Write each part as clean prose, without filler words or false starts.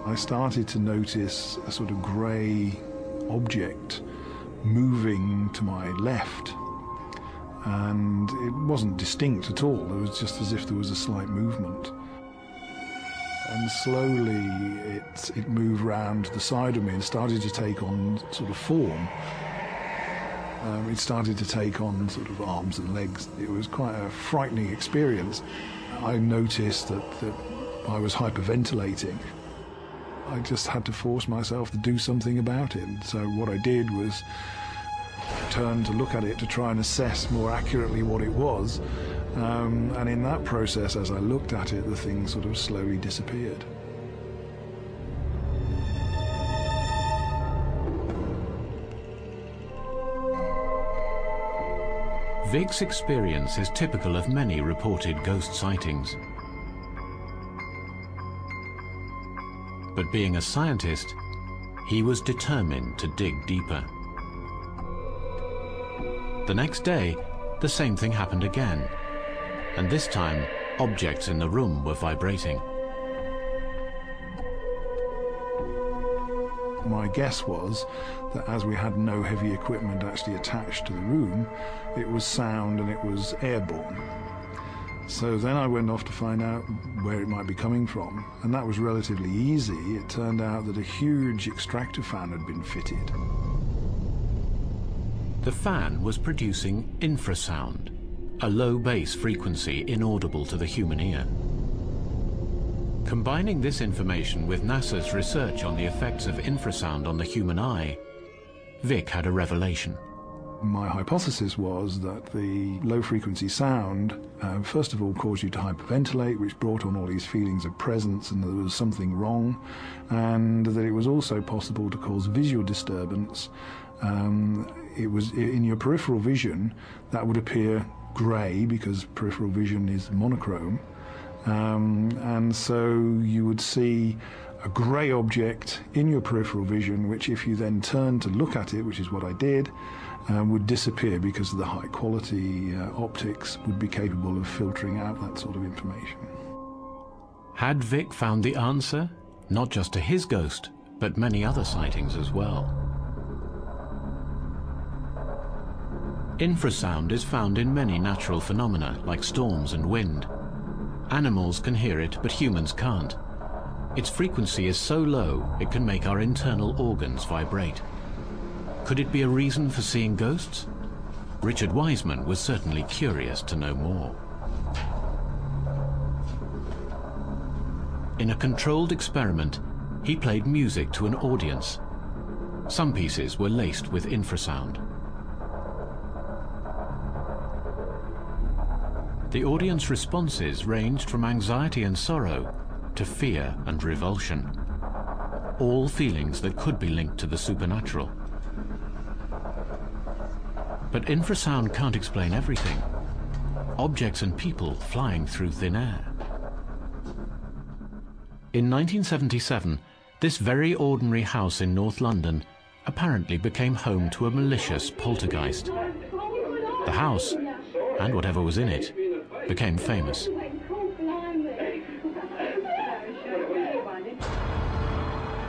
I started to notice a sort of grey object moving to my left, and it wasn't distinct at all. It was just as if there was a slight movement. And slowly it moved round to the side of me and started to take on sort of form. It started to take on sort of arms and legs. It was quite a frightening experience. I noticed that I was hyperventilating. I just had to force myself to do something about it. So what I did was turn to look at it to try and assess more accurately what it was. And in that process, as I looked at it, the thing sort of slowly disappeared. Vic's experience is typical of many reported ghost sightings. But being a scientist, he was determined to dig deeper. The next day, the same thing happened again, and this time, objects in the room were vibrating. My guess was that as we had no heavy equipment actually attached to the room, it was sound and it was airborne. So then I went off to find out where it might be coming from, and that was relatively easy. It turned out that a huge extractor fan had been fitted. The fan was producing infrasound, a low bass frequency inaudible to the human ear. Combining this information with NASA's research on the effects of infrasound on the human eye, Vic had a revelation. My hypothesis was that the low-frequency sound, first of all, caused you to hyperventilate, which brought on all these feelings of presence and that there was something wrong, and that it was also possible to cause visual disturbance. It was in your peripheral vision that would appear grey because peripheral vision is monochrome, and so you would see a grey object in your peripheral vision, which if you then turned to look at it, which is what I did, would disappear because of the high quality optics would be capable of filtering out that sort of information. Had Vic found the answer, not just to his ghost, but many other sightings as well? Infrasound is found in many natural phenomena like storms and wind. Animals can hear it, but humans can't. Its frequency is so low it can make our internal organs vibrate. Could it be a reason for seeing ghosts? Richard Wiseman was certainly curious to know more. In a controlled experiment, he played music to an audience. Some pieces were laced with infrasound. The audience responses ranged from anxiety and sorrow to fear and revulsion, all feelings that could be linked to the supernatural. But infrasound can't explain everything. Objects and people flying through thin air. In 1977, this very ordinary house in North London apparently became home to a malicious poltergeist. The house, and whatever was in it, became famous.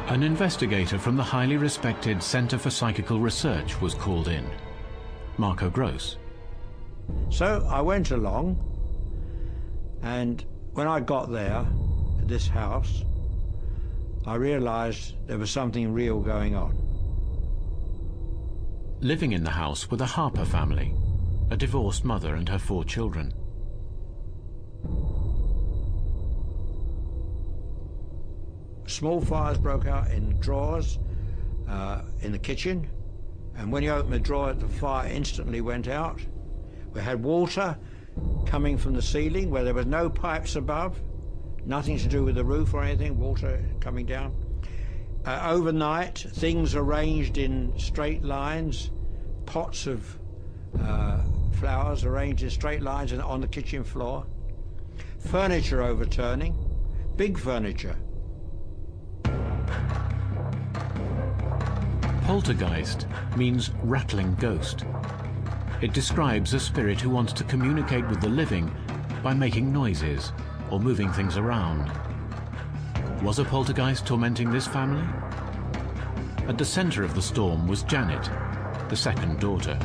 An investigator from the highly respected Centre for Psychical Research was called in. Marco Gross. So I went along, and when I got there, at this house, I realized there was something real going on. Living in the house were the Harper family, a divorced mother and her 4 children. Small fires broke out in drawers in the kitchen, and when you opened the drawer, the fire instantly went out. We had water coming from the ceiling where there were no pipes above, nothing to do with the roof or anything, water coming down. Overnight, things arranged in straight lines, pots of flowers arranged in straight lines on the kitchen floor. Furniture overturning, big furniture. Poltergeist means rattling ghost. It describes a spirit who wants to communicate with the living by making noises or moving things around. Was a poltergeist tormenting this family? At the center of the storm was Janet, the second daughter.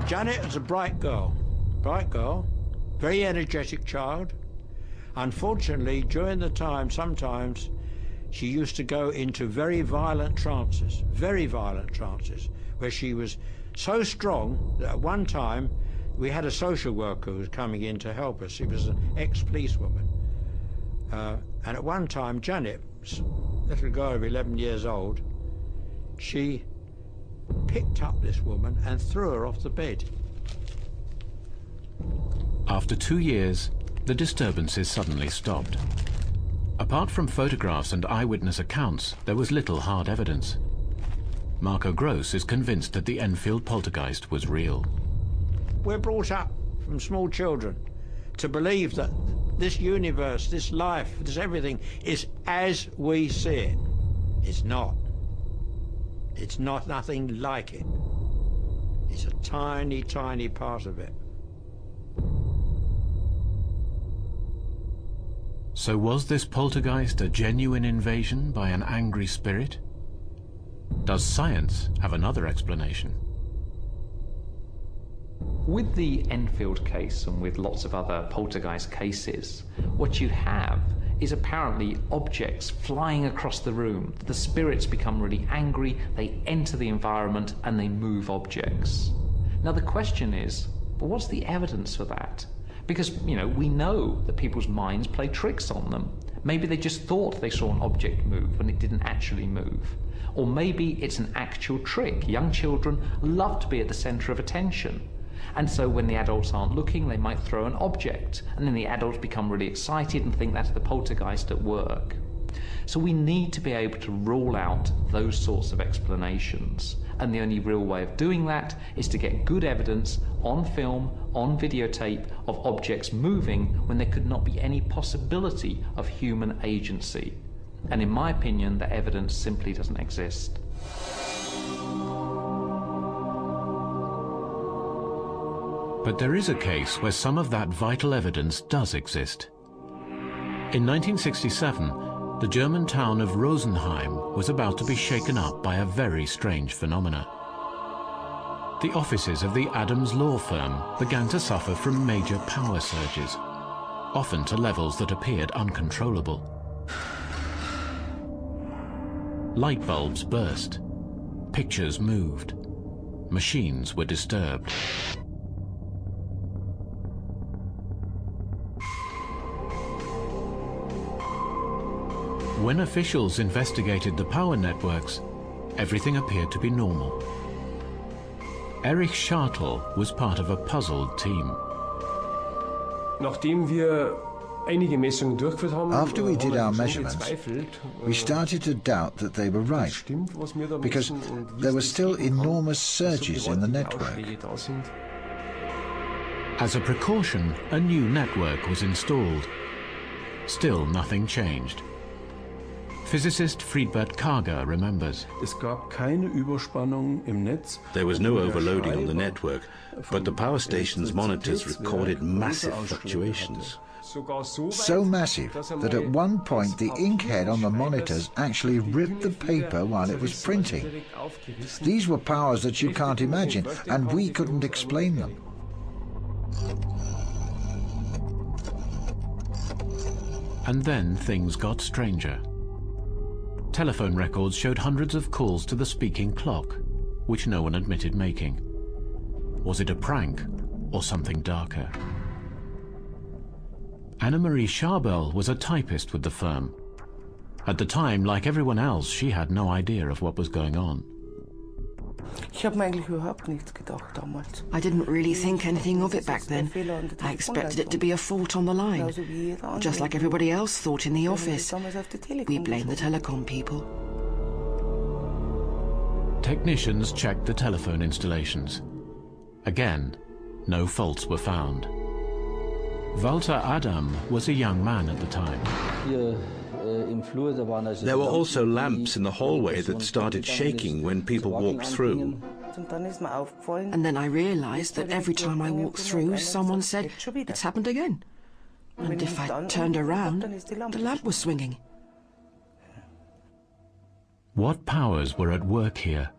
Janet was a bright girl, very energetic child. Unfortunately, during the time, sometimes she used to go into very violent trances, where she was so strong that at one time we had a social worker who was coming in to help us. She was an ex-policewoman. And at one time, Janet, little girl of 11 years old, she picked up this woman and threw her off the bed. After 2 years, the disturbances suddenly stopped. Apart from photographs and eyewitness accounts, there was little hard evidence. Marco Gross is convinced that the Enfield poltergeist was real. We're brought up from small children to believe that this universe, this life, this everything is as we see it. It's not. It's not nothing like it. It's a tiny, tiny part of it. So was this poltergeist a genuine invasion by an angry spirit? Does science have another explanation? With the Enfield case and with lots of other poltergeist cases, what you have is apparently objects flying across the room. The spirits become really angry, they enter the environment and they move objects. Now the question is, well, what's the evidence for that? Because, you know, we know that people's minds play tricks on them. Maybe they just thought they saw an object move when it didn't actually move. Or maybe it's an actual trick. Young children love to be at the center of attention. And so when the adults aren't looking, they might throw an object. And then the adults become really excited and think that's the poltergeist at work. So we need to be able to rule out those sorts of explanations. And the only real way of doing that is to get good evidence on film, on videotape, of objects moving when there could not be any possibility of human agency. And in my opinion, the evidence simply doesn't exist. But there is a case where some of that vital evidence does exist. In 1967, the German town of Rosenheim was about to be shaken up by a very strange phenomena. The offices of the Adams law firm began to suffer from major power surges, often to levels that appeared uncontrollable. Light bulbs burst, pictures moved, machines were disturbed. When officials investigated the power networks, everything appeared to be normal. Erich Schartl was part of a puzzled team. After we did our measurements, we started to doubt that they were right, because there were still enormous surges in the network. As a precaution, a new network was installed. Still nothing changed. Physicist Friedbert Karger remembers. There was no overloading on the network, but the power station's monitors recorded massive fluctuations. So massive that at one point the inkhead on the monitors actually ripped the paper while it was printing. These were powers that you can't imagine, and we couldn't explain them. And then things got stranger. Telephone records showed hundreds of calls to the speaking clock, which no one admitted making. Was it a prank or something darker? Annemarie Schabel was a typist with the firm. At the time, like everyone else, she had no idea of what was going on. I didn't really think anything of it back then. I expected it to be a fault on the line, just like everybody else thought in the office. We blamed the telecom people. Technicians checked the telephone installations. Again, no faults were found. Walter Adam was a young man at the time. There were also lamps in the hallway that started shaking when people walked through. And then I realized that every time I walked through, someone said, "It's happened again." And if I turned around, the lamp was swinging. What powers were at work here?